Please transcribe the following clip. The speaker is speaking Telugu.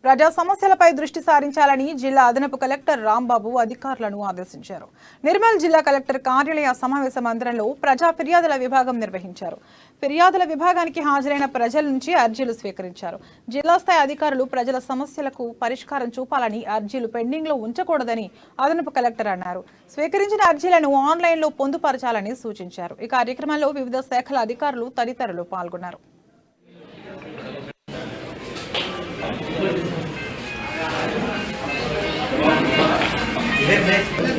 ప్రజా సమస్యలపై దృష్టి సారించాలని జిల్లా అదనపు కలెక్టర్ రాంబాబు అధికారులను ఆదేశించారు. నిర్మల్ జిల్లా కలెక్టర్ కార్యాలయ సమావేశ మందిరంలో ప్రజా ఫిర్యాదుల విభాగం నిర్వహించారు. ఫిర్యాదుల విభాగానికి హాజరైన ప్రజల నుంచి అర్జీలు స్వీకరించారు. జిల్లా స్థాయి అధికారులు ప్రజల సమస్యలకు పరిష్కారం చూపాలని, అర్జీలు పెండింగ్ లో ఉంచకూడదని అదనపు కలెక్టర్ అన్నారు. స్వీకరించిన అర్జీలను ఆన్లైన్ లో పొందుపరచాలని సూచించారు. ఈ కార్యక్రమంలో వివిధ శాఖల అధికారులు తదితరులు పాల్గొన్నారు. Gracias.